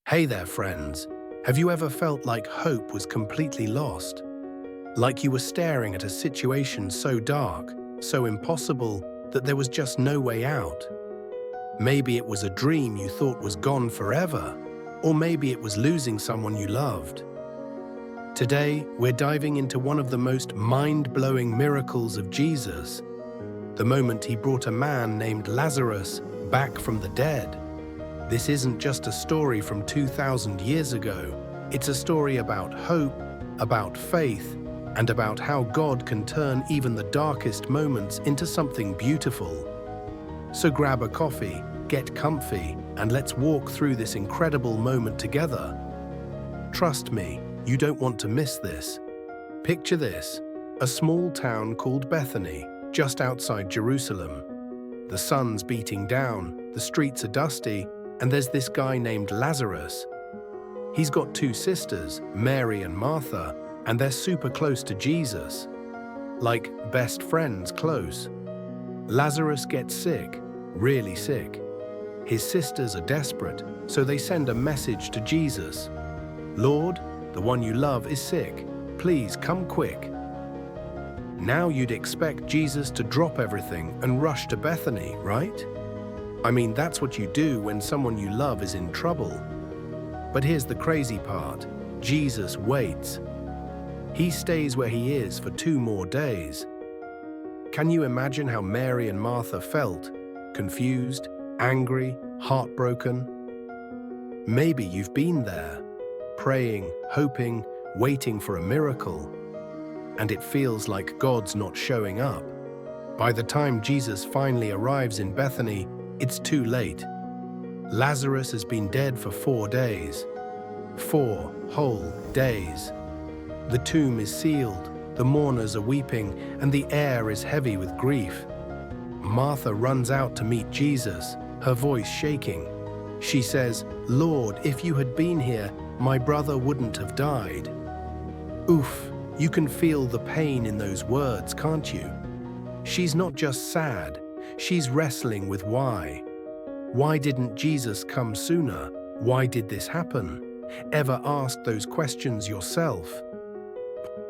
Hey there, friends. Have you ever felt like hope was completely lost? Like you were staring at a situation so dark, so impossible, that there was just no way out? Maybe it was a dream you thought was gone forever, or maybe it was losing someone you loved. Today, we're diving into one of the most mind-blowing miracles of Jesus, the moment he brought a man named Lazarus back from the dead. This isn't just a story from 2,000 years ago. It's a story about hope, about faith, and about how God can turn even the darkest moments into something beautiful. So grab a coffee, get comfy, and let's walk through this incredible moment together. Trust me, you don't want to miss this. Picture this: a small town called Bethany, just outside Jerusalem. The sun's beating down, the streets are dusty, and there's this guy named Lazarus. He's got two sisters, Mary and Martha, and they're super close to Jesus. Like best friends close. Lazarus gets sick, really sick. His sisters are desperate, so they send a message to Jesus. "Lord, the one you love is sick. Please come quick." Now you'd expect Jesus to drop everything and rush to Bethany, right? I mean, that's what you do when someone you love is in trouble. But here's the crazy part: Jesus waits. He stays where he is for 2 more days. Can you imagine how Mary and Martha felt? Confused, angry, heartbroken? Maybe you've been there, praying, hoping, waiting for a miracle, and it feels like God's not showing up. By the time Jesus finally arrives in Bethany, it's too late. Lazarus has been dead for 4 days. 4 whole days. The tomb is sealed, the mourners are weeping, and the air is heavy with grief. Martha runs out to meet Jesus, her voice shaking. She says, "Lord, if you had been here, my brother wouldn't have died." Oof, you can feel the pain in those words, can't you? She's not just sad, she's wrestling with why. Why didn't Jesus come sooner? Why did this happen? Ever asked those questions yourself?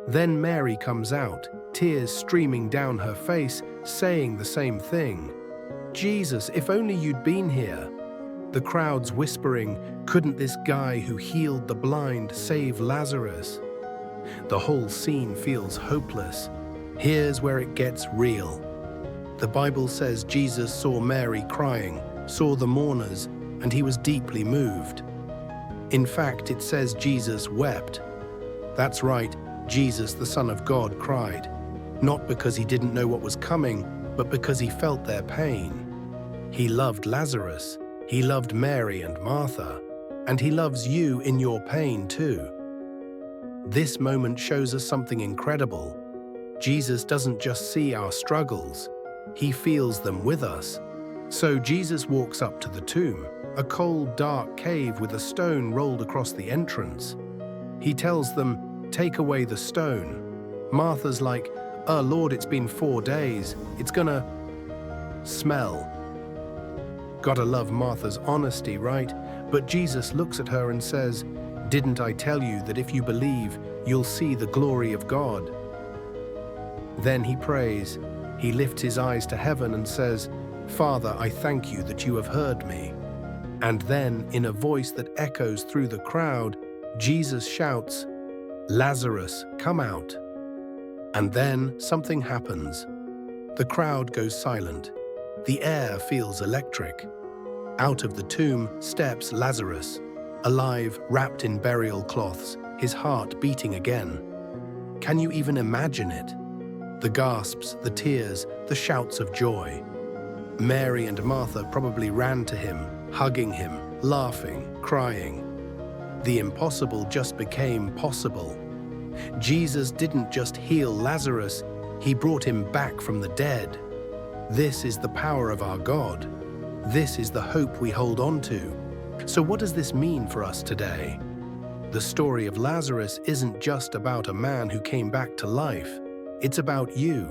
Then Mary comes out, tears streaming down her face, saying the same thing. "Jesus, if only you'd been here." The crowd's whispering, "Couldn't this guy who healed the blind save Lazarus?" The whole scene feels hopeless. Here's where it gets real. The Bible says Jesus saw Mary crying, saw the mourners, and he was deeply moved. In fact, it says Jesus wept. That's right, Jesus, the Son of God, cried. Not because he didn't know what was coming, but because he felt their pain. He loved Lazarus, he loved Mary and Martha, and he loves you in your pain too. This moment shows us something incredible. Jesus doesn't just see our struggles, he feels them with us. So Jesus walks up to the tomb, a cold, dark cave with a stone rolled across the entrance. He tells them, "Take away the stone." Martha's like, Lord, it's been 4 days. It's gonna smell." Gotta love Martha's honesty, right? But Jesus looks at her and says, "Didn't I tell you that if you believe, you'll see the glory of God?" Then he prays. He lifts his eyes to heaven and says, "Father, I thank you that you have heard me." And then, in a voice that echoes through the crowd, Jesus shouts, "Lazarus, come out." And then something happens. The crowd goes silent. The air feels electric. Out of the tomb steps Lazarus, alive, wrapped in burial cloths, his heart beating again. Can you even imagine it? The gasps, the tears, the shouts of joy. Mary and Martha probably ran to him, hugging him, laughing, crying. The impossible just became possible. Jesus didn't just heal Lazarus, he brought him back from the dead. This is the power of our God. This is the hope we hold on to. So what does this mean for us today? The story of Lazarus isn't just about a man who came back to life. It's about you.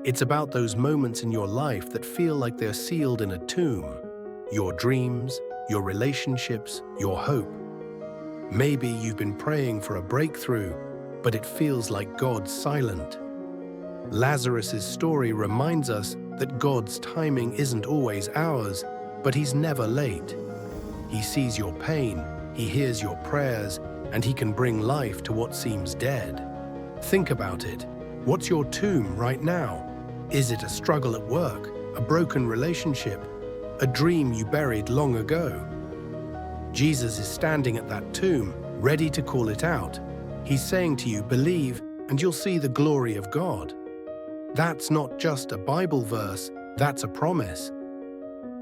It's about those moments in your life that feel like they're sealed in a tomb. Your dreams, your relationships, your hope. Maybe you've been praying for a breakthrough, but it feels like God's silent. Lazarus' story reminds us that God's timing isn't always ours, but He's never late. He sees your pain, He hears your prayers, and He can bring life to what seems dead. Think about it. What's your tomb right now? Is it a struggle at work, a broken relationship, a dream you buried long ago? Jesus is standing at that tomb, ready to call it out. He's saying to you, believe, and you'll see the glory of God. That's not just a Bible verse, that's a promise.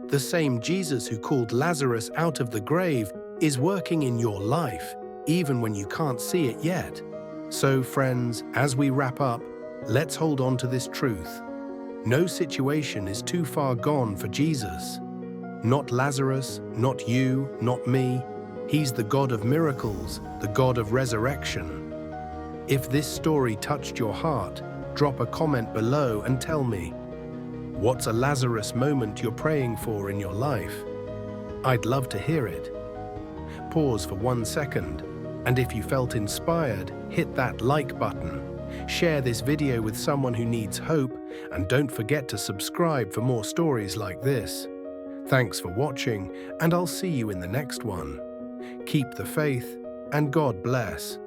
The same Jesus who called Lazarus out of the grave is working in your life, even when you can't see it yet. So, friends, as we wrap up, let's hold on to this truth. No situation is too far gone for Jesus. Not Lazarus, not you, not me. He's the God of miracles, the God of resurrection. If this story touched your heart, drop a comment below and tell me, what's a Lazarus moment you're praying for in your life? I'd love to hear it. Pause for 1 second, and if you felt inspired, hit that like button. Share this video with someone who needs hope, and don't forget to subscribe for more stories like this. Thanks for watching, and I'll see you in the next one. Keep the faith, and God bless.